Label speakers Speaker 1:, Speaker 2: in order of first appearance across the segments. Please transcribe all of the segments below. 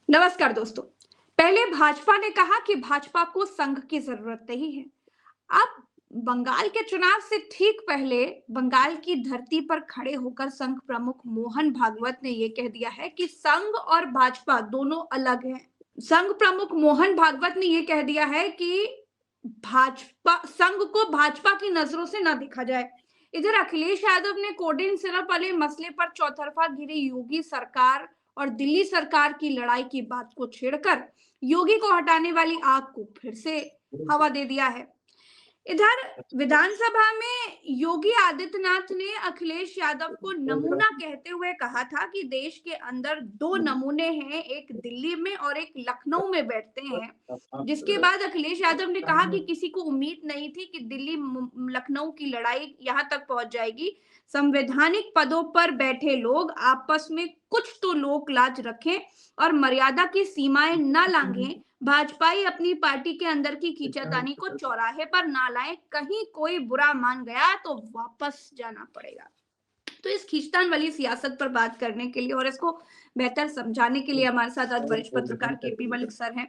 Speaker 1: नमस्कार दोस्तों। पहले भाजपा ने कहा कि भाजपा को संघ की जरूरत नहीं है। अब बंगाल के चुनाव से ठीक पहले बंगाल की धरती पर खड़े होकर संघ प्रमुख मोहन भागवत ने यह कह दिया है कि संघ और भाजपा दोनों अलग हैं। संघ प्रमुख मोहन भागवत ने यह कह दिया है कि भाजपा संघ को भाजपा की नजरों से न देखा जाए। इधर अखिलेश यादव ने कोडेन सिरप वाले मसले पर चौतरफा घिरी योगी सरकार और दिल्ली सरकार की लड़ाई की बात को छेड़कर योगी को हटाने वाली आग को फिर से हवा दे दिया है। इधर विधानसभा में योगी आदित्यनाथ ने अखिलेश यादव को नमूना कहते हुए कहा था कि देश के अंदर दो नमूने हैं, एक दिल्ली में और एक लखनऊ में बैठते हैं। जिसके बाद अखिलेश यादव ने कहा कि किसी को उम्मीद नहीं थी कि दिल्ली लखनऊ की लड़ाई यहां तक पहुंच जाएगी। संवैधानिक पदों पर बैठे लोग आपस में कुछ तो लोक लाज रखें और मर्यादा की सीमाएं न लांघें। भाजपाई अपनी पार्टी के अंदर की खींचातानी को चौराहे पर ना लाएं, कहीं कोई बुरा मान गया तो वापस जाना पड़ेगा। तो इस खींचतान वाली सियासत पर बात करने के लिए और इसको बेहतर समझाने के लिए हमारे साथ आज वरिष्ठ पत्रकार केपी मलिक सर हैं।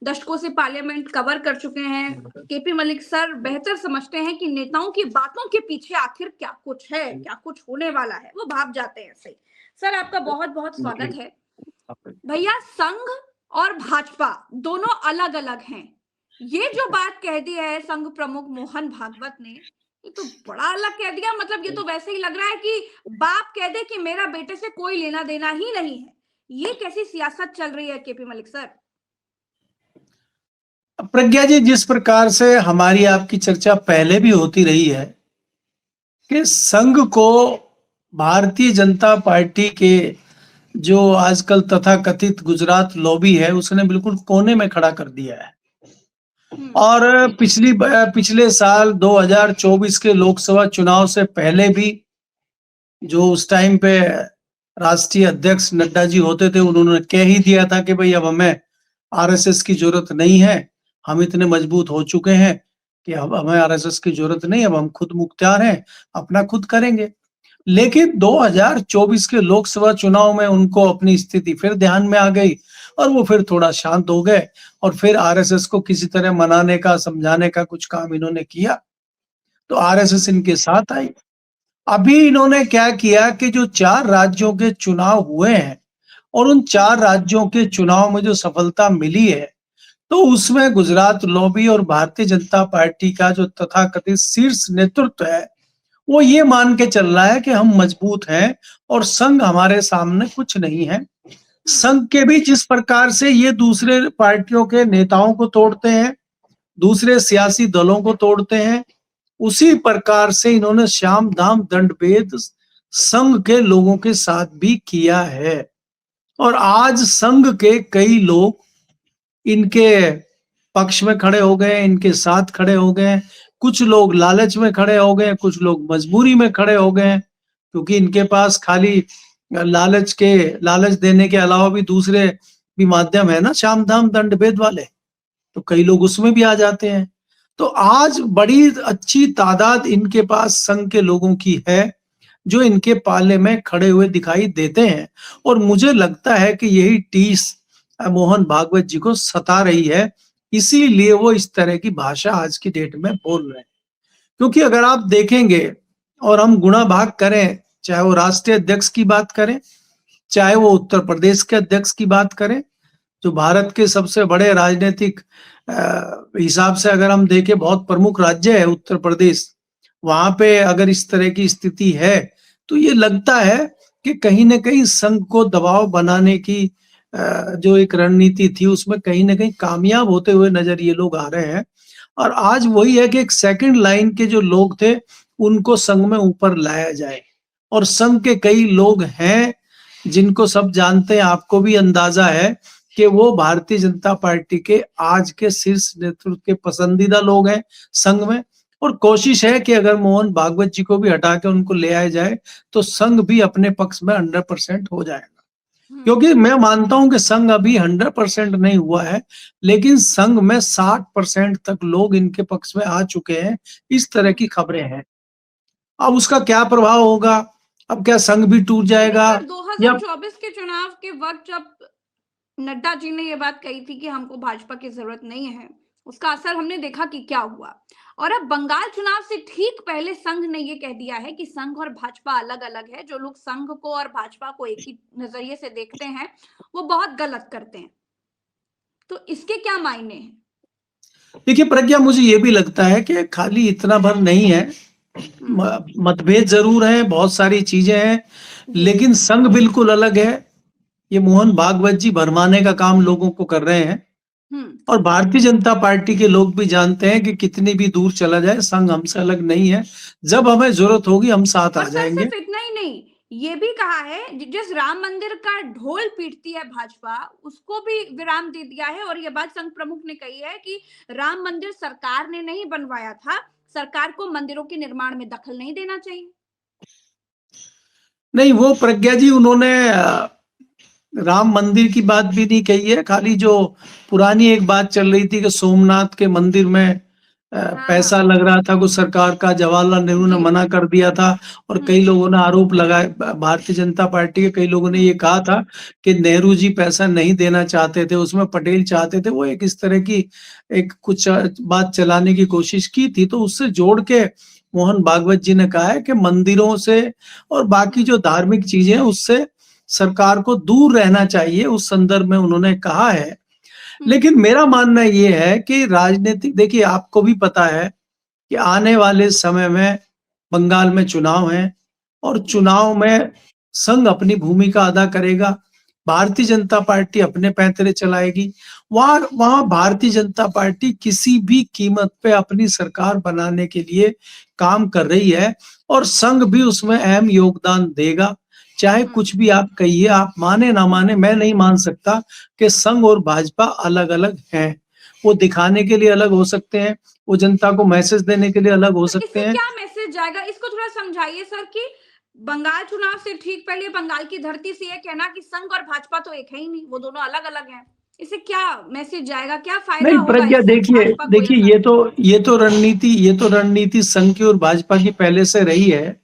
Speaker 1: दशकों से पार्लियामेंट कवर कर चुके हैं। केपी मलिक सर बेहतर समझते हैं कि नेताओं की बातों के पीछे आखिर क्या कुछ है, क्या कुछ होने वाला है, वो भाप जाते हैं। सही सर, आपका बहुत बहुत स्वागत है। भैया, संघ और भाजपा दोनों अलग अलग हैं, ये जो बात कह दी है संघ प्रमुख मोहन भागवत ने, ये तो बड़ा अलग कह दिया। मतलब ये तो वैसे ही लग रहा है कि बाप कह दे कि मेरा बेटे से कोई लेना देना ही नहीं है। ये कैसी सियासत चल रही है केपी मलिक सर?
Speaker 2: प्रज्ञा जी, जिस प्रकार से हमारी आपकी चर्चा पहले भी होती रही है कि संघ को भारतीय जनता पार्टी के जो आजकल तथाकथित गुजरात लॉबी है उसने बिल्कुल कोने में खड़ा कर दिया है। और पिछले साल 2024 के लोकसभा चुनाव से पहले भी जो उस टाइम पे राष्ट्रीय अध्यक्ष नड्डा जी होते थे, उन्होंने कह ही दिया था कि भाई अब हमें आरएसएस की जरूरत नहीं है, हम इतने मजबूत हो चुके हैं कि अब हमें आरएसएस की जरूरत नहीं, अब हम खुद मुख्तार हैं, अपना खुद करेंगे। लेकिन 2024 के लोकसभा चुनाव में उनको अपनी स्थिति फिर ध्यान में आ गई और वो फिर थोड़ा शांत हो गए और फिर आरएसएस को किसी तरह मनाने का, समझाने का कुछ काम इन्होंने किया तो आरएसएस इनके साथ आई। अभी इन्होंने क्या किया कि जो 4 राज्यों के चुनाव हुए हैं और उन 4 राज्यों के चुनाव में जो सफलता मिली है तो उसमें गुजरात लॉबी और भारतीय जनता पार्टी का जो तथाकथित शीर्ष नेतृत्व है वो ये मान के चल रहा है कि हम मजबूत हैं और संघ हमारे सामने कुछ नहीं है। संघ के भी जिस प्रकार से ये दूसरे पार्टियों के नेताओं को तोड़ते हैं, दूसरे सियासी दलों को तोड़ते हैं, उसी प्रकार से इन्होंने श्याम दाम दंड भेद संघ के लोगों के साथ भी किया है। और आज संघ के कई लोग इनके पक्ष में खड़े हो गए, इनके साथ खड़े हो गए। कुछ लोग लालच में खड़े हो गए, कुछ लोग मजबूरी में खड़े हो गए, क्योंकि इनके पास खाली लालच देने के अलावा भी दूसरे भी माध्यम है ना, श्याम दाम दंड भेद वाले, तो कई लोग उसमें भी आ जाते हैं। तो आज बड़ी अच्छी तादाद इनके पास संघ के लोगों की है जो इनके पाले में खड़े हुए दिखाई देते हैं। और मुझे लगता है कि यही टीस मोहन भागवत जी को सता रही है, इसीलिए वो इस तरह की भाषा आज की डेट में बोल रहे हैं। क्योंकि अगर आप देखेंगे और हम गुणा भाग करें, चाहे वो राष्ट्रीय अध्यक्ष की बात करें, चाहे वो उत्तर प्रदेश के अध्यक्ष की बात करें, जो भारत के सबसे बड़े राजनीतिक हिसाब से अगर हम देखें बहुत प्रमुख राज्य है उत्तर प्रदेश, वहां पे अगर इस तरह की स्थिति है तो ये लगता है कि कहीं ना कहीं संघ को दबाव बनाने की जो एक रणनीति थी उसमें कहीं ना कहीं कामयाब होते हुए नजर ये लोग आ रहे हैं। और आज वही है कि एक सेकंड लाइन के जो लोग थे उनको संघ में ऊपर लाया जाए। और संघ के कई लोग हैं जिनको सब जानते हैं, आपको भी अंदाजा है कि वो भारतीय जनता पार्टी के आज के शीर्ष नेतृत्व के पसंदीदा लोग हैं संघ में। और कोशिश है कि अगर मोहन भागवत जी को भी हटा के उनको ले आया जाए तो संघ भी अपने पक्ष में 100% हो जाएगा। क्योंकि मैं मानता हूं कि संघ अभी 100% नहीं हुआ है, लेकिन संघ में 60% तक लोग इनके पक्ष में आ चुके हैं, इस तरह की खबरें हैं। अब उसका क्या प्रभाव होगा, अब क्या संघ भी टूट जाएगा?
Speaker 1: 2024 के चुनाव के वक्त जब नड्डा जी ने ये बात कही थी कि हमको भाजपा की जरूरत नहीं है, उसका असर हमने देखा कि क्या हुआ। और अब बंगाल चुनाव से ठीक पहले संघ ने ये कह दिया है कि संघ और भाजपा अलग अलग है। जो लोग संघ को और भाजपा को एक ही नजरिए से देखते हैं वो बहुत गलत करते हैं। तो इसके क्या मायने हैं?
Speaker 2: देखिए प्रज्ञा, मुझे ये भी लगता है कि खाली इतना भर नहीं है, मतभेद जरूर है, बहुत सारी चीजें हैं, लेकिन संघ बिल्कुल अलग है। ये मोहन भागवत जी भरमाने का काम लोगों को कर रहे हैं, और भारतीय जनता पार्टी के लोग भी जानते हैं कि कितनी भी दूर चला जाए संघ हमसे अलग नहीं है। जब हमें जरूरत होगी हम साथ आ जाएंगे।
Speaker 1: सिर्फ इतना ही नहीं, ये भी कहा है जिस राम मंदिर का ढोल पीटती है भाजपा उसको भी विराम दे दिया है। और ये बात संघ प्रमुख ने कही है कि राम मंदिर सरकार ने नहीं बनवाया था, सरकार को मंदिरों के निर्माण में दखल नहीं देना चाहिए।
Speaker 2: नहीं, वो प्रज्ञा जी उन्होंने राम मंदिर की बात भी नहीं कही है, खाली जो पुरानी एक बात चल रही थी कि सोमनाथ के मंदिर में पैसा लग रहा था कुछ सरकार का, जवाहरलाल नेहरू ने मना कर दिया था, और कई लोगों ने आरोप लगाया, भारतीय जनता पार्टी के कई लोगों ने ये कहा था कि नेहरू जी पैसा नहीं देना चाहते थे, उसमें पटेल चाहते थे। वो एक इस तरह की एक कुछ बात चलाने की कोशिश की थी। तो उससे जोड़ के मोहन भागवत जी ने कहा है कि मंदिरों से और बाकी जो धार्मिक चीजें हैं उससे सरकार को दूर रहना चाहिए, उस संदर्भ में उन्होंने कहा है। लेकिन मेरा मानना ये है कि राजनीतिक, देखिए आपको भी पता है कि आने वाले समय में बंगाल में चुनाव है, और चुनाव में संघ अपनी भूमिका अदा करेगा, भारतीय जनता पार्टी अपने पैंतरे चलाएगी। वहां भारतीय जनता पार्टी किसी भी कीमत पे अपनी सरकार बनाने के लिए काम कर रही है, और संघ भी उसमें अहम योगदान देगा। चाहे कुछ भी आप कहिए, आप माने ना माने, मैं नहीं मान सकता कि संघ और भाजपा अलग अलग हैं। वो दिखाने के लिए अलग हो सकते हैं, वो जनता को मैसेज देने के लिए अलग हो सकते हैं।
Speaker 1: क्या मैसेज जाएगा, इसको थोड़ा समझाइए सर। कि बंगाल चुनाव से ठीक पहले बंगाल की धरती से ये कहना कि संघ और भाजपा तो एक है ही नहीं, वो दोनों अलग अलग हैं, इससे क्या मैसेज जाएगा, क्या फायदा
Speaker 2: नहीं
Speaker 1: होगा
Speaker 2: प्रज्ञा,
Speaker 1: इससे
Speaker 2: देखिए
Speaker 1: भाजपा को?
Speaker 2: देखिए, ये तो रणनीति संघ की और भाजपा की पहले से रही है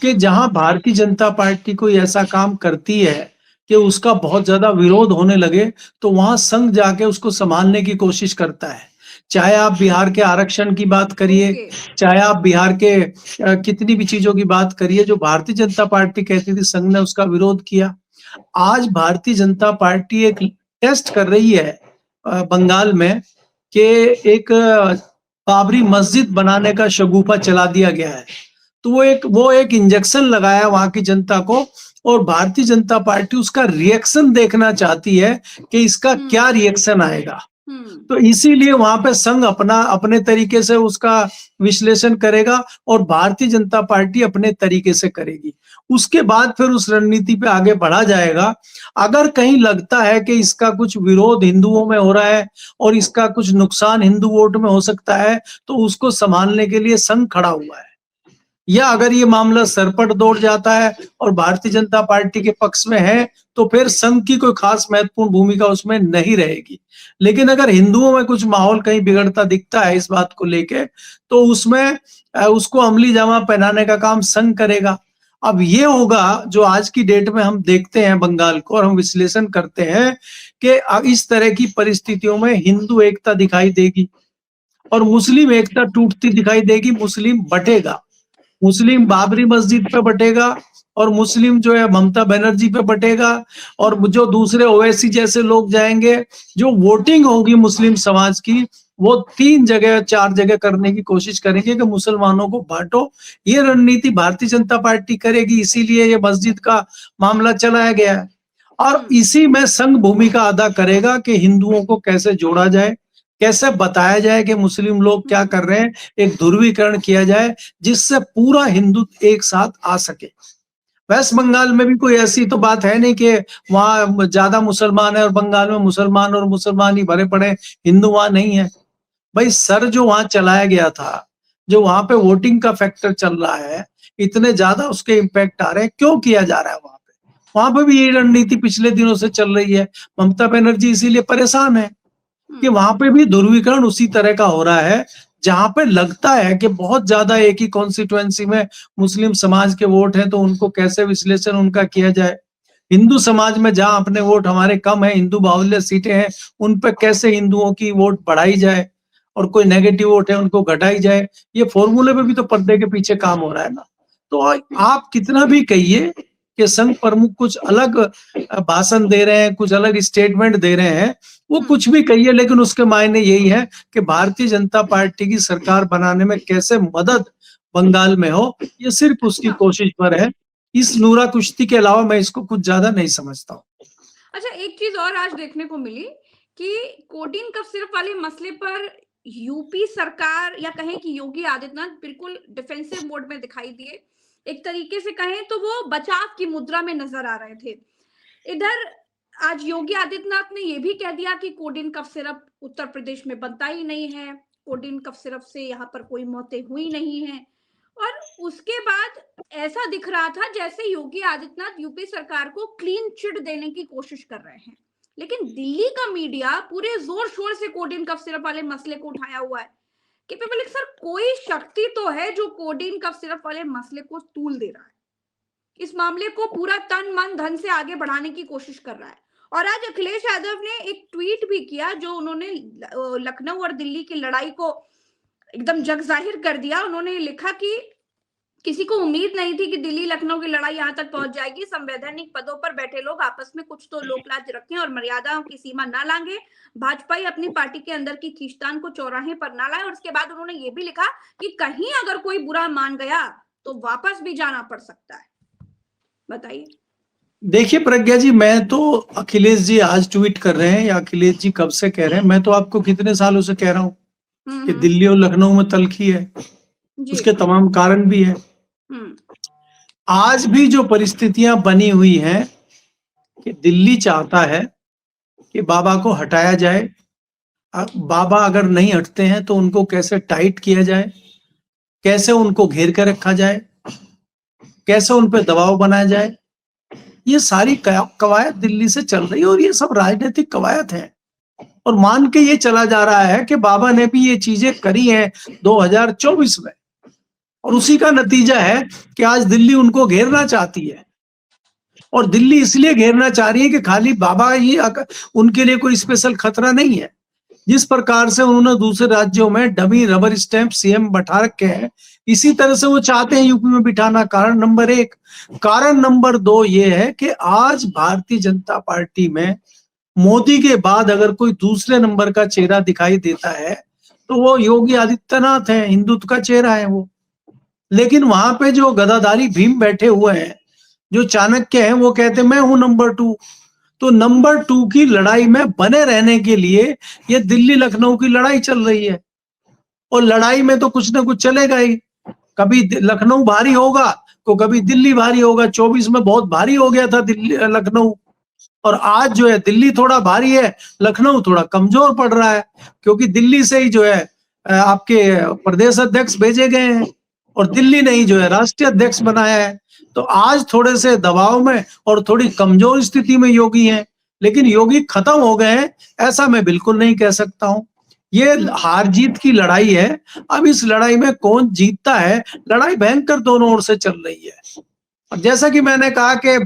Speaker 2: कि जहां भारतीय जनता पार्टी कोई ऐसा काम करती है कि उसका बहुत ज्यादा विरोध होने लगे, तो वहां संघ जाके उसको संभालने की कोशिश करता है। चाहे आप बिहार के आरक्षण की बात करिए, चाहे आप बिहार के कितनी भी चीजों की बात करिए, जो भारतीय जनता पार्टी कहती थी संघ ने उसका विरोध किया। आज भारतीय जनता पार्टी एक टेस्ट कर रही है बंगाल में कि एक बाबरी मस्जिद बनाने का शगुफा चला दिया गया है। तो वो एक इंजेक्शन लगाया वहां की जनता को, और भारतीय जनता पार्टी उसका रिएक्शन देखना चाहती है कि इसका क्या रिएक्शन आएगा। तो इसीलिए वहां पे संघ अपने तरीके से उसका विश्लेषण करेगा, और भारतीय जनता पार्टी अपने तरीके से करेगी। उसके बाद फिर उस रणनीति पे आगे बढ़ा जाएगा। अगर कहीं लगता है कि इसका कुछ विरोध हिंदुओं में हो रहा है और इसका कुछ नुकसान हिंदू वोट में हो सकता है, तो उसको संभालने के लिए संघ खड़ा हुआ है। या अगर ये मामला सरपट दौड़ जाता है और भारतीय जनता पार्टी के पक्ष में है, तो फिर संघ की कोई खास महत्वपूर्ण भूमिका उसमें नहीं रहेगी। लेकिन अगर हिंदुओं में कुछ माहौल कहीं बिगड़ता दिखता है इस बात को लेके, तो उसमें उसको अमली जामा पहनाने का काम संघ करेगा। अब ये होगा जो आज की डेट में हम देखते हैं बंगाल को, और हम विश्लेषण करते हैं कि इस तरह की परिस्थितियों में हिंदू एकता दिखाई देगी और मुस्लिम एकता टूटती दिखाई देगी। मुस्लिम बटेगा, मुस्लिम बाबरी मस्जिद पे बटेगा, और मुस्लिम जो है ममता बनर्जी पे बटेगा, और जो दूसरे ओवैसी जैसे लोग जाएंगे, जो वोटिंग होगी मुस्लिम समाज की, वो 3 जगह 4 जगह करने की कोशिश करेंगे कि मुसलमानों को बांटो। ये रणनीति भारतीय जनता पार्टी करेगी, इसीलिए ये मस्जिद का मामला चलाया गया है। और इसी में संघ भूमिका अदा करेगा कि हिंदुओं को कैसे जोड़ा जाए, कैसे बताया जाए कि मुस्लिम लोग क्या कर रहे हैं, एक ध्रुवीकरण किया जाए जिससे पूरा हिंदू एक साथ आ सके। वेस्ट बंगाल में भी कोई ऐसी तो बात है नहीं कि वहां ज्यादा मुसलमान है और बंगाल में मुसलमान और मुसलमान ही भरे पड़े, हिंदू वहां नहीं है। भाई सर, जो वहां चलाया गया था, जो वहां पे वोटिंग का फैक्टर चल रहा है, इतने ज्यादा उसके इम्पैक्ट आ रहे हैं, क्यों किया जा रहा है वहां पे? वहां पे भी ये रणनीति पिछले दिनों से चल रही है। ममता बनर्जी इसीलिए परेशान है कि वहां पे भी ध्रुवीकरण उसी तरह का हो रहा है, जहां पे लगता है कि बहुत ज्यादा एक ही कॉन्स्टिट्यूएंसी में मुस्लिम समाज के वोट हैं, तो उनको कैसे विश्लेषण उनका किया जाए। हिंदू समाज में जहां अपने वोट हमारे कम है, हिंदू बाहुल्य सीटें हैं, उन पे कैसे हिंदुओं की वोट बढ़ाई जाए और कोई नेगेटिव वोट है उनको घटाई जाए, ये फॉर्मूले पे भी तो पर्दे के पीछे काम हो रहा है ना। तो आप कितना भी कहिए कि संघ प्रमुख कुछ अलग भाषण दे रहे हैं, कुछ अलग स्टेटमेंट दे रहे हैं, वो कुछ भी कहिए, लेकिन उसके मायने यही है कि भारतीय जनता पार्टी की सरकार बनाने में कैसे मदद बंगाल में हो, ये सिर्फ उसकी कोशिश पर है। इस नूरा कुश्ती के अलावा मैं इसको कुछ ज्यादा नहीं समझता हूँ।
Speaker 1: अच्छा, एक चीज और आज देखने को मिली कि कोडिन कफ सिरप वाले मसले पर यूपी सरकार या कहें कि योगी आदित्यनाथ बिल्कुल डिफेंसिव मोड में दिखाई दिए। एक तरीके से कहें तो वो बचाव की मुद्रा में नजर आ रहे थे। इधर आज योगी आदित्यनाथ ने यह भी कह दिया कि coding cough syrup Uttar Pradesh में बनता ही नहीं है, कोडिन कफ सिरप से यहाँ पर कोई मौतें हुई नहीं है। और उसके बाद ऐसा दिख रहा था जैसे योगी आदित्यनाथ यूपी सरकार को क्लीन चिट देने की कोशिश कर रहे हैं, लेकिन दिल्ली का मीडिया पूरे जोर शोर से कोडिन कफ सिरप वाले मसले को उठाया हुआ है कि पब्लिक सर कोई शक्ति तो है जो कोडिन कफ सिरप वाले मसले को तूल दे रहा है, इस मामले को पूरा तन मन धन से आगे बढ़ाने की कोशिश कर रहा है। और आज अखिलेश यादव ने एक ट्वीट भी किया जो उन्होंने लखनऊ और दिल्ली की लड़ाई को एकदम जग जाहिर कर दिया। उन्होंने लिखा कि किसी को उम्मीद नहीं थी कि दिल्ली लखनऊ की लड़ाई यहां तक पहुंच जाएगी। संवैधानिक पदों पर बैठे लोग आपस में कुछ तो लोक लाज रखें और मर्यादाओं की सीमा ना लांगे। भाजपा अपनी पार्टी के अंदर की खींचतान को चौराहे पर ना लाए। और उसके बाद उन्होंने ये भी लिखा कि कहीं अगर कोई बुरा मान गया तो वापस भी जाना पड़ सकता है। बताइए।
Speaker 2: देखिए प्रज्ञा जी, मैं तो अखिलेश जी आज ट्वीट कर रहे हैं या अखिलेश जी कब से कह रहे हैं, मैं तो आपको कितने सालों से कह रहा हूं कि दिल्ली और लखनऊ में तलखी है, उसके तमाम कारण भी है। आज भी जो परिस्थितियां बनी हुई हैं कि दिल्ली चाहता है कि बाबा को हटाया जाए, बाबा अगर नहीं हटते हैं तो उनको कैसे टाइट किया जाए, कैसे उनको घेर कर रखा जाए, कैसे उन पर दबाव बनाया जाए, ये सारी कवायद दिल्ली से चल रही है। और ये सब राजनीतिक कवायद है और मान के ये चला जा रहा है कि बाबा ने भी ये चीजें करी हैं 2024 में, और उसी का नतीजा है कि आज दिल्ली उनको घेरना चाहती है। और दिल्ली इसलिए घेरना चाह रही है कि खाली बाबा ही उनके लिए कोई स्पेशल खतरा नहीं है। जिस प्रकार से उन्होंने दूसरे राज्यों में डमी रबर स्टैंप सीएम बैठा रखे हैं, इसी तरह से वो चाहते हैं यूपी में बिठाना। कारण नंबर 1। कारण नंबर 2 ये है कि आज भारतीय जनता पार्टी में मोदी के बाद अगर कोई दूसरे नंबर का चेहरा दिखाई देता है तो वो योगी आदित्यनाथ है, हिंदुत्व का चेहरा है वो। लेकिन वहां पे जो गदाधारी भीम बैठे हुए हैं, जो चाणक्य हैं, वो कहते मैं हूं नंबर 2। तो नंबर 2 की लड़ाई में बने रहने के लिए ये दिल्ली लखनऊ की लड़ाई चल रही है। और लड़ाई में तो कुछ ना कुछ चलेगा ही, कभी लखनऊ भारी होगा तो कभी दिल्ली भारी होगा। 24 में बहुत भारी हो गया था दिल्ली लखनऊ, और आज जो है दिल्ली थोड़ा भारी है, लखनऊ थोड़ा कमजोर पड़ रहा है, क्योंकि दिल्ली से ही जो है आपके प्रदेश अध्यक्ष भेजे गए हैं और दिल्ली ने ही जो है राष्ट्रीय अध्यक्ष बनाया है। तो आज थोड़े से दबाव में और थोड़ी कमजोर स्थिति में योगी हैं, लेकिन योगी खत्म हो गए हैं ऐसा मैं बिल्कुल नहीं कह सकता हूं। ये हार जीत की लड़ाई है। अब इस लड़ाई में कौन जीतता है, लड़ाई भयंकर दोनों ओर से चल रही है। और जैसा कि मैंने कहा कि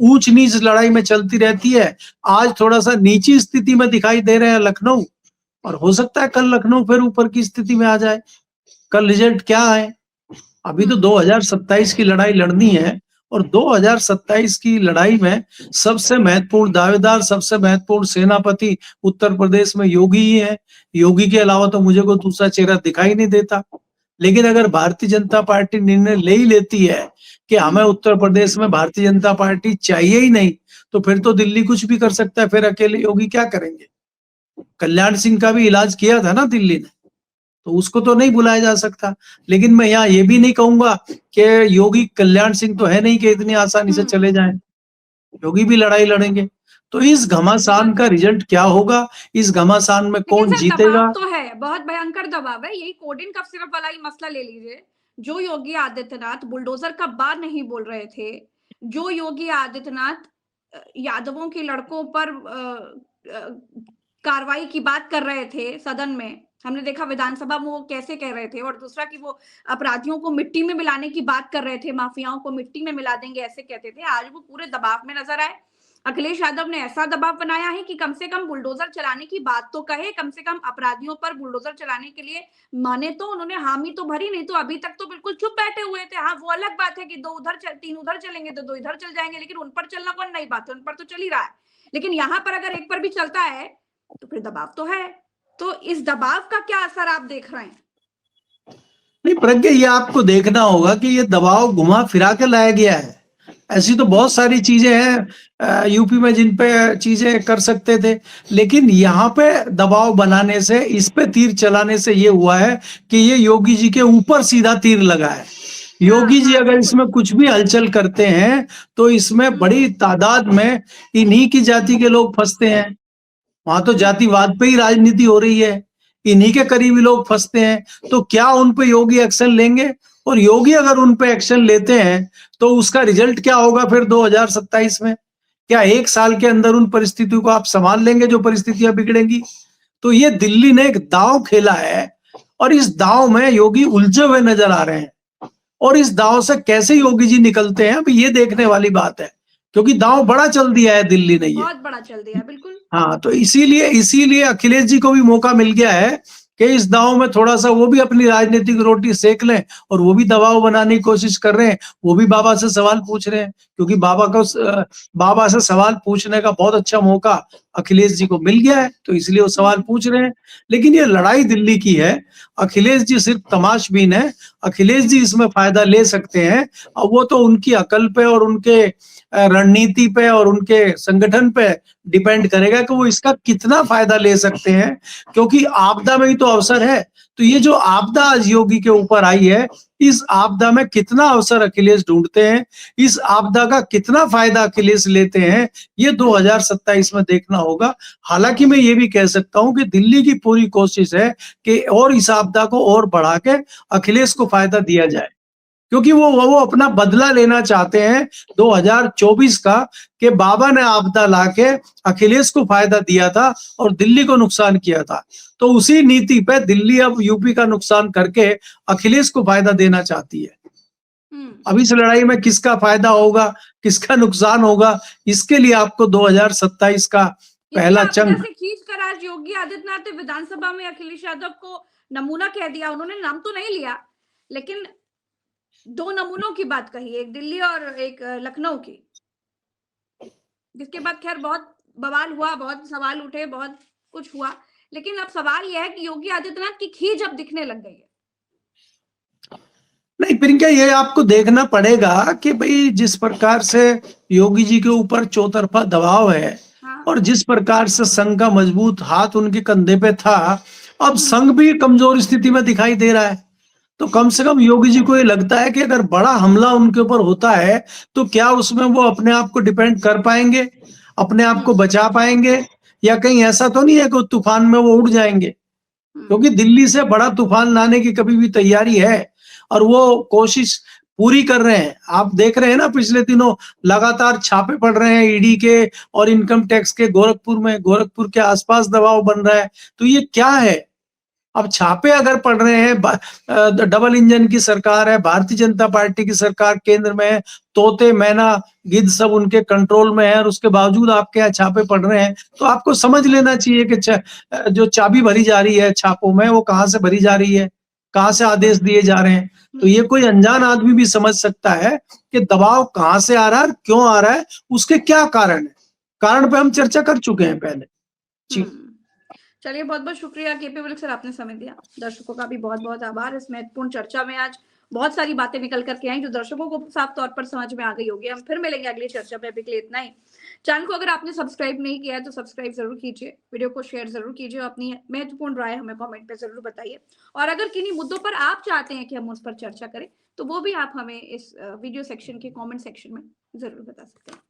Speaker 2: ऊंच नीच लड़ाई में चलती रहती है, आज थोड़ा सा नीची स्थिति में दिखाई दे रहे हैं लखनऊ, और हो सकता है कल लखनऊ फिर ऊपर की स्थिति में आ जाए। कल रिजल्ट क्या है, अभी तो 2027 की लड़ाई लड़नी है, और 2027 की लड़ाई में सबसे महत्वपूर्ण दावेदार, सबसे महत्वपूर्ण सेनापति उत्तर प्रदेश में योगी ही है। योगी के अलावा तो मुझे कोई दूसरा चेहरा दिखाई नहीं देता। लेकिन अगर भारतीय जनता पार्टी निर्णय ले ही लेती है कि हमें उत्तर प्रदेश में भारतीय जनता पार्टी चाहिए ही नहीं, तो फिर तो दिल्ली कुछ भी कर सकता है। फिर अकेले योगी क्या करेंगे? कल्याण सिंह का भी इलाज किया था ना दिल्ली ने, तो उसको तो नहीं बुलाया जा सकता। लेकिन मैं यहाँ ये भी नहीं कहूंगा कि योगी कल्याण सिंह तो है नहीं कि इतनी आसानी से चले जाएं, योगी भी लड़ाई लड़ेंगे। तो इस घमासान का रिजल्ट क्या होगा, इस घमासान में कौन जीतेगा?
Speaker 1: तो है, बहुत भयंकर दबाव है। यही कोडिन कफ सिरप वाला ही मसला ले लीजिए। जो योगी आदित्यनाथ बुलडोजर का बात नहीं बोल रहे थे, जो योगी आदित्यनाथ यादवों के लड़कों पर कार्रवाई की बात कर रहे थे सदन में, हमने देखा विधानसभा में वो कैसे कह रहे थे, और दूसरा कि वो अपराधियों को मिट्टी में मिलाने की बात कर रहे थे, माफियाओं को मिट्टी में मिला देंगे ऐसे कहते थे। आज वो पूरे दबाव में नजर आए। अखिलेश यादव ने ऐसा दबाव बनाया है कि कम से कम बुलडोजर चलाने की बात तो कहे, कम से कम अपराधियों पर बुलडोजर चलाने के लिए माने तो उन्होंने हामी तो भरी, नहीं तो अभी तक तो बिल्कुल चुप बैठे हुए थे। हाँ, वो अलग बात है कि दो उधर चल, तीन उधर चलेंगे तो दो इधर चल जाएंगे, लेकिन उन पर चलना कौन नई बात है, उन पर तो चल ही रहा है। लेकिन यहाँ पर अगर एक पर भी चलता है तो फिर दबाव तो है। तो इस दबाव का क्या असर आप देख रहे हैं?
Speaker 2: नहीं प्रज्ञा, ये आपको देखना होगा कि ये दबाव घुमा फिरा के लाया गया है। ऐसी तो बहुत सारी चीजें हैं यूपी में जिन पे चीजें कर सकते थे, लेकिन यहाँ पे दबाव बनाने से, इस पे तीर चलाने से ये हुआ है कि ये योगी जी के ऊपर सीधा तीर लगा है। योगी जी अगर इसमें कुछ भी हलचल करते हैं तो इसमें बड़ी तादाद में इन्हीं की जाति के लोग फंसते हैं। वहां तो जातिवाद पे ही राजनीति हो रही है, इन्हीं के करीबी लोग फंसते हैं। तो क्या उन पे योगी एक्शन लेंगे? और योगी अगर उन पे एक्शन लेते हैं तो उसका रिजल्ट क्या होगा फिर 2027 में? क्या 1 साल के अंदर उन परिस्थितियों को आप संभाल लेंगे जो परिस्थितियां बिगड़ेंगी? तो ये दिल्ली ने एक दांव खेला है और इस दांव में योगी उलझे हुए नजर आ रहे हैं। और इस दांव से कैसे योगी जी निकलते हैं, अभी ये देखने वाली बात है, क्योंकि दांव बड़ा चल दिया है दिल्ली ने, ये
Speaker 1: बहुत बड़ा चल दिया, बिल्कुल।
Speaker 2: हाँ। तो इसीलिए अखिलेश जी को भी मौका मिल गया है कि इस दांव में थोड़ा सा वो भी अपनी राजनीतिक रोटी सेक लें, और वो भी दबाव बनाने की कोशिश कर रहे हैं। वो भी बाबा से सवाल पूछ रहे हैं, क्योंकि बाबा से सवाल पूछने का बहुत अच्छा मौका अखिलेश जी को मिल गया है, तो इसलिए वो सवाल पूछ रहे हैं। लेकिन ये लड़ाई दिल्ली की है, अखिलेश जी सिर्फ तमाशबीन है। अखिलेश जी इसमें फायदा ले सकते हैं, और वो तो उनकी अकल पे और उनके रणनीति पे और उनके संगठन पे डिपेंड करेगा कि वो इसका कितना फायदा ले सकते हैं, क्योंकि आपदा में ही तो अवसर है। तो ये जो आपदा आज योगी के ऊपर आई है, इस आपदा में कितना अवसर अखिलेश ढूंढते हैं, इस आपदा का कितना फायदा अखिलेश लेते हैं, ये 2027 में देखना होगा। हालांकि मैं ये भी कह सकता हूं कि दिल्ली की पूरी कोशिश है कि और इस आपदा को और बढ़ा के अखिलेश को फायदा दिया जाए, क्योंकि वो अपना बदला लेना चाहते हैं 2024 का, कि बाबा ने आपदा लाके अखिलेश को फायदा दिया था और दिल्ली को नुकसान किया था। तो उसी नीति पे दिल्ली अब यूपी का नुकसान करके अखिलेश को फायदा देना चाहती है। अब इस लड़ाई में किसका फायदा होगा, किसका नुकसान होगा, इसके लिए आपको 2027 का पहला चंक
Speaker 1: खींच कर आज योगी आदित्यनाथ ने विधानसभा में अखिलेश यादव को नमूना कह दिया। उन्होंने नाम तो नहीं लिया, लेकिन दो नमूनों की बात कही, एक दिल्ली और एक लखनऊ की, जिसके बाद खैर बहुत बवाल हुआ, बहुत सवाल उठे, बहुत कुछ हुआ। लेकिन अब सवाल यह है कि योगी आदित्यनाथ की खींच अब दिखने लग गई है।
Speaker 2: नहीं प्रियंका, ये आपको देखना पड़ेगा कि भाई जिस प्रकार से योगी जी के ऊपर चौतरफा दबाव है, और जिस प्रकार से संघ का मजबूत हाथ उनके कंधे पे था, अब संघ भी कमजोर स्थिति में दिखाई दे रहा है। तो कम से कम योगी जी को ये लगता है कि अगर बड़ा हमला उनके ऊपर होता है तो क्या उसमें वो अपने आप को डिपेंड कर पाएंगे, अपने आप को बचा पाएंगे, या कहीं ऐसा तो नहीं है कि तूफान में वो उड़ जाएंगे? क्योंकि दिल्ली से बड़ा तूफान लाने की कभी भी तैयारी है और वो कोशिश पूरी कर रहे हैं। आप देख रहे हैं ना, पिछले दिनों लगातार छापे पड़ रहे हैं ईडी के और इनकम टैक्स के। गोरखपुर के आसपास दबाव बन रहा है। तो ये क्या है? अब छापे अगर पड़ रहे हैं, डबल इंजन की सरकार है, भारतीय जनता पार्टी की सरकार केंद्र में है, तोते मैना गिद्ध सब उनके कंट्रोल में है, और उसके बावजूद आपके यहाँ छापे पड़ रहे हैं, तो आपको समझ लेना चाहिए कि जो चाबी भरी जा रही है छापों में, वो कहाँ से भरी जा रही है, कहाँ से आदेश दिए जा रहे हैं। तो ये कोई अनजान आदमी भी समझ सकता है कि दबाव कहाँ से आ रहा है, क्यों आ रहा है, उसके क्या कारण है। कारण पे हम चर्चा कर चुके हैं पहले। जी
Speaker 1: चलिए, बहुत बहुत शुक्रिया केपी मलिक सर, आपने समय दिया। दर्शकों का भी बहुत बहुत आभार। इस महत्वपूर्ण चर्चा में आज बहुत सारी बातें निकल करके आई जो दर्शकों को साफ तौर पर समझ में आ गई होगी। हम फिर मिलेंगे अगली चर्चा में, अभी के लिए इतना ही। चैनल को अगर आपने सब्सक्राइब नहीं किया है तो सब्सक्राइब जरूर कीजिए, वीडियो को शेयर जरूर कीजिए, अपनी महत्वपूर्ण राय हमें कमेंट पे जरूर बताइए। और अगर किन्हीं मुद्दों पर आप चाहते हैं कि हम उस पर चर्चा करें तो वो भी आप हमें इस वीडियो सेक्शन के कमेंट सेक्शन में जरूर बता सकते हैं।